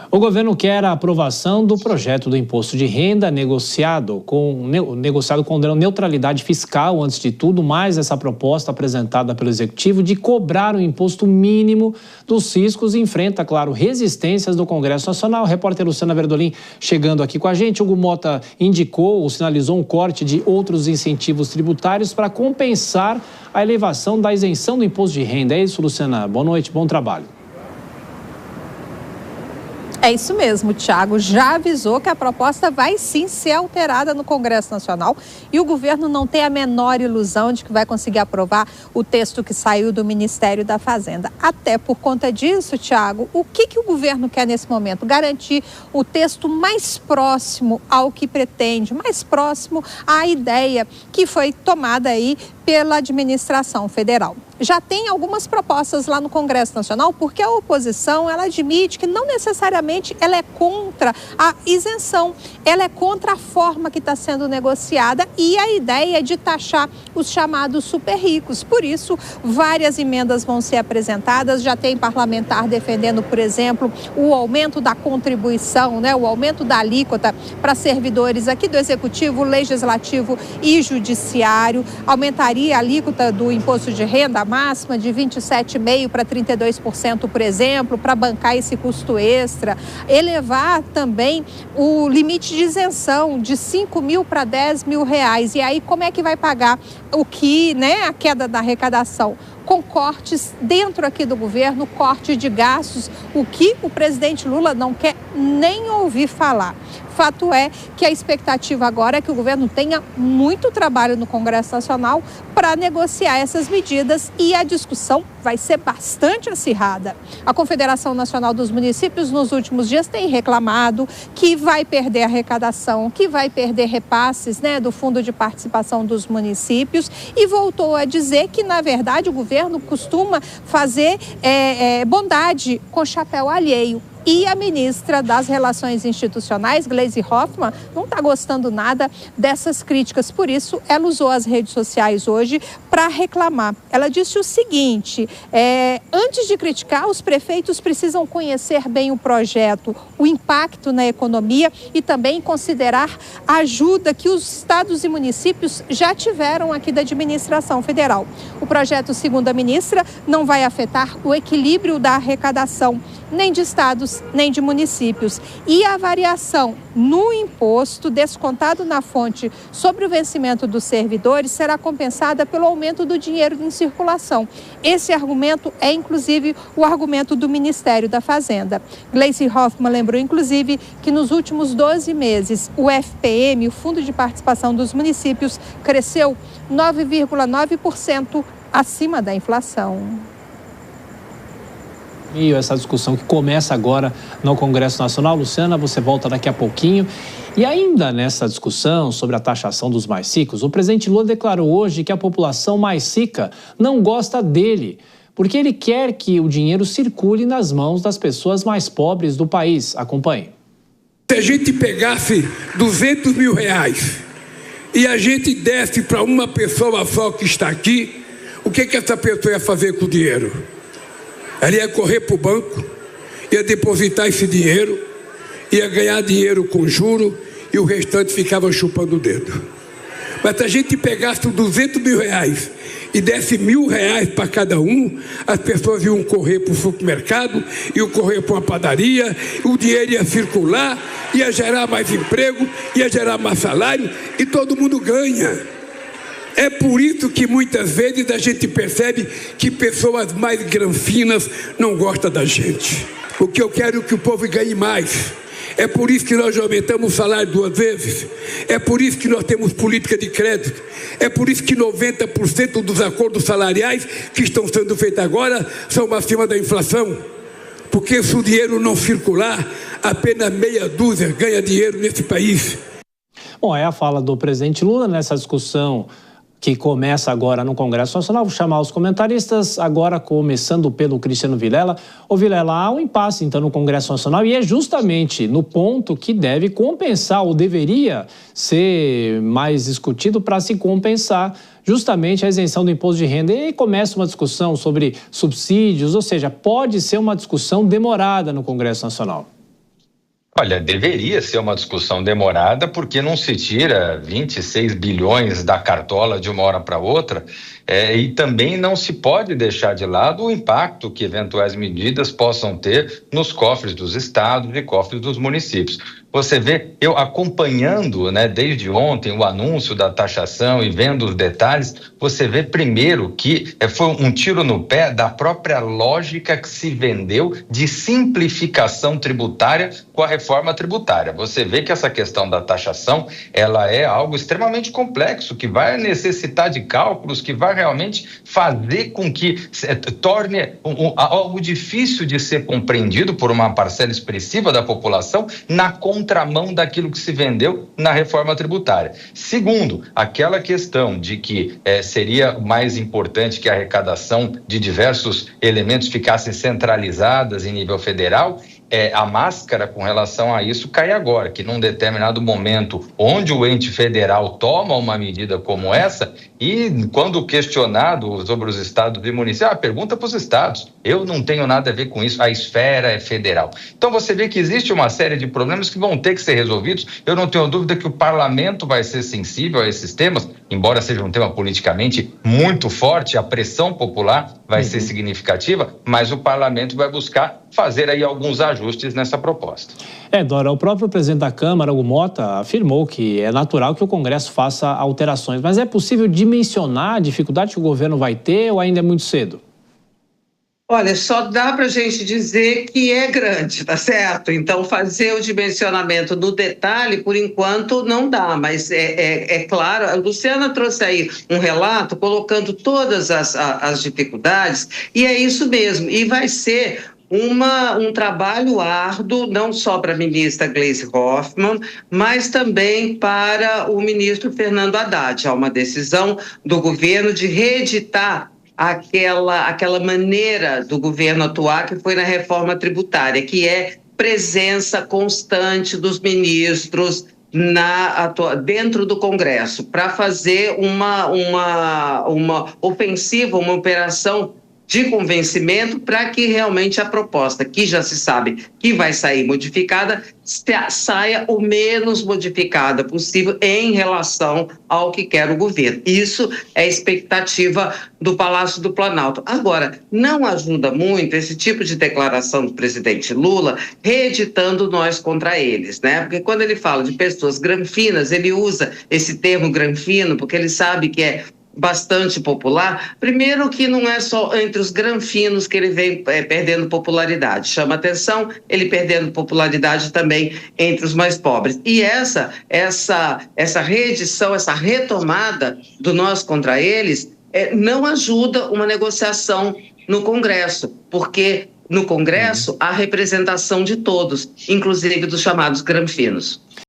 O governo quer a aprovação do projeto do imposto de renda negociado com neutralidade fiscal, antes de tudo, mais essa proposta apresentada pelo Executivo de cobrar o imposto mínimo dos riscos enfrenta, claro, resistências do Congresso Nacional. A repórter Luciana Verdolim chegando aqui com a gente. Hugo Mota indicou ou sinalizou um corte de outros incentivos tributários para compensar a elevação da isenção do imposto de renda. É isso, Luciana? Boa noite, bom trabalho. É isso mesmo, Thiago. Já avisou que a proposta vai sim ser alterada no Congresso Nacional e o governo não tem a menor ilusão de que vai conseguir aprovar o texto que saiu do Ministério da Fazenda. Até por conta disso, Thiago, o que o governo quer nesse momento? Garantir o texto mais próximo ao que pretende, mais próximo à ideia que foi tomada aí pela administração federal. Já tem algumas propostas lá no Congresso Nacional, porque a oposição, ela admite que não necessariamente ela é contra a isenção, ela é contra a forma que está sendo negociada e a ideia de taxar os chamados super ricos. Por isso, várias emendas vão ser apresentadas, já tem parlamentar defendendo, por exemplo, o aumento da contribuição, o aumento da alíquota para servidores aqui do Executivo, Legislativo e Judiciário, aumentaria a alíquota do imposto de renda máxima de 27,5% para 32%, por exemplo, para bancar esse custo extra, elevar também o limite de isenção de 5 mil para 10 mil reais. E aí como é que vai pagar o que, a queda da arrecadação? Com cortes dentro aqui do governo, corte de gastos, o que o presidente Lula não quer nem ouvir falar. Fato é que a expectativa agora é que o governo tenha muito trabalho no Congresso Nacional para negociar essas medidas e a discussão vai ser bastante acirrada. A Confederação Nacional dos Municípios nos últimos dias tem reclamado que vai perder arrecadação, que vai perder repasses do Fundo de Participação dos Municípios e voltou a dizer que, na verdade, o governo costuma fazer bondade com chapéu alheio. E a ministra das Relações Institucionais, Gleisi Hoffmann, não está gostando nada dessas críticas. Por isso, ela usou as redes sociais hoje para reclamar. Ela disse o seguinte, antes de criticar, os prefeitos precisam conhecer bem o projeto, o impacto na economia e também considerar a ajuda que os estados e municípios já tiveram aqui da administração federal. O projeto, segundo a ministra, não vai afetar o equilíbrio da arrecadação, nem de estados, nem de municípios. E a variação no imposto descontado na fonte sobre o vencimento dos servidores será compensada pelo aumento do dinheiro em circulação. Esse argumento é, inclusive, o argumento do Ministério da Fazenda. Gleisi Hoffmann lembrou, inclusive, que nos últimos 12 meses, o FPM, o Fundo de Participação dos Municípios, cresceu 9,9% acima da inflação. E essa discussão que começa agora no Congresso Nacional. Luciana, você volta daqui a pouquinho. E ainda nessa discussão sobre a taxação dos mais ricos, o presidente Lula declarou hoje que a população mais rica não gosta dele, porque ele quer que o dinheiro circule nas mãos das pessoas mais pobres do país. Acompanhe. Se a gente pegasse 200 mil reais e a gente desse para uma pessoa só que está aqui, o que essa pessoa ia fazer com o dinheiro? Ela ia correr para o banco, ia depositar esse dinheiro, ia ganhar dinheiro com juro e o restante ficava chupando o dedo. Mas se a gente pegasse 200 mil reais e desse R$1.000 para cada um, as pessoas iam correr para o supermercado, iam correr para uma padaria, o dinheiro ia circular, ia gerar mais emprego, ia gerar mais salário e todo mundo ganha. É por isso que muitas vezes a gente percebe que pessoas mais granfinas não gostam da gente. O que eu quero é que o povo ganhe mais. É por isso que nós aumentamos o salário 2 vezes. É por isso que nós temos política de crédito. É por isso que 90% dos acordos salariais que estão sendo feitos agora são acima da inflação. Porque se o dinheiro não circular, apenas meia dúzia ganha dinheiro nesse país. Bom, é a fala do presidente Lula nessa discussão que começa agora no Congresso Nacional. Vou chamar os comentaristas, agora começando pelo Cristiano Vilela. Ô Vilela, há um impasse então no Congresso Nacional e é justamente no ponto que deve compensar, ou deveria ser mais discutido para se compensar justamente a isenção do imposto de renda. E aí começa uma discussão sobre subsídios, ou seja, pode ser uma discussão demorada no Congresso Nacional. Olha, deveria ser uma discussão demorada, porque não se tira 26 bilhões da cartola de uma hora para outra, e também não se pode deixar de lado o impacto que eventuais medidas possam ter nos cofres dos estados e cofres dos municípios. Você vê, eu acompanhando, né, desde ontem o anúncio da taxação e vendo os detalhes, você vê primeiro que foi um tiro no pé da própria lógica que se vendeu de simplificação tributária com a reforma tributária. Você vê que essa questão da taxação, ela é algo extremamente complexo, que vai necessitar de cálculos, que vai realmente fazer com que torne algo difícil de ser compreendido por uma parcela expressiva da população na contramão daquilo que se vendeu na reforma tributária. Segundo, aquela questão de que seria mais importante que a arrecadação de diversos elementos ficassem centralizadas em nível federal, a máscara com relação a isso cai agora, que num determinado momento onde o ente federal toma uma medida como essa, e quando questionado sobre os estados e municípios, pergunta para os estados, eu não tenho nada a ver com isso, a esfera é federal. Então você vê que existe uma série de problemas que vão ter que ser resolvidos. Eu não tenho dúvida que o parlamento vai ser sensível a esses temas, embora seja um tema politicamente muito forte, a pressão popular vai ser significativa, mas o parlamento vai buscar fazer aí alguns ajustes nessa proposta. Dora, o próprio presidente da Câmara, Hugo Mota, afirmou que é natural que o Congresso faça alterações, mas é possível dimensionar a dificuldade que o governo vai ter ou ainda é muito cedo? Olha, só dá para a gente dizer que é grande, tá certo? Então, fazer o dimensionamento no detalhe, por enquanto, não dá, mas é claro, a Luciana trouxe aí um relato colocando todas as dificuldades, e é isso mesmo, e vai ser um trabalho árduo, não só para a ministra Gleisi Hoffmann, mas também para o ministro Fernando Haddad. Há uma decisão do governo de reeditar aquela maneira do governo atuar que foi na reforma tributária, que é presença constante dos ministros dentro do Congresso, para fazer uma ofensiva, uma operação de convencimento para que realmente a proposta, que já se sabe que vai sair modificada, saia o menos modificada possível em relação ao que quer o governo. Isso é a expectativa do Palácio do Planalto. Agora, não ajuda muito esse tipo de declaração do presidente Lula reeditando nós contra eles, né? Porque quando ele fala de pessoas granfinas, ele usa esse termo granfino porque ele sabe que é bastante popular. Primeiro que não é só entre os granfinos que ele vem perdendo popularidade. Chama atenção ele perdendo popularidade também entre os mais pobres. E essa reedição, essa retomada do nós contra eles não ajuda uma negociação no Congresso, porque no Congresso há representação de todos, inclusive dos chamados granfinos.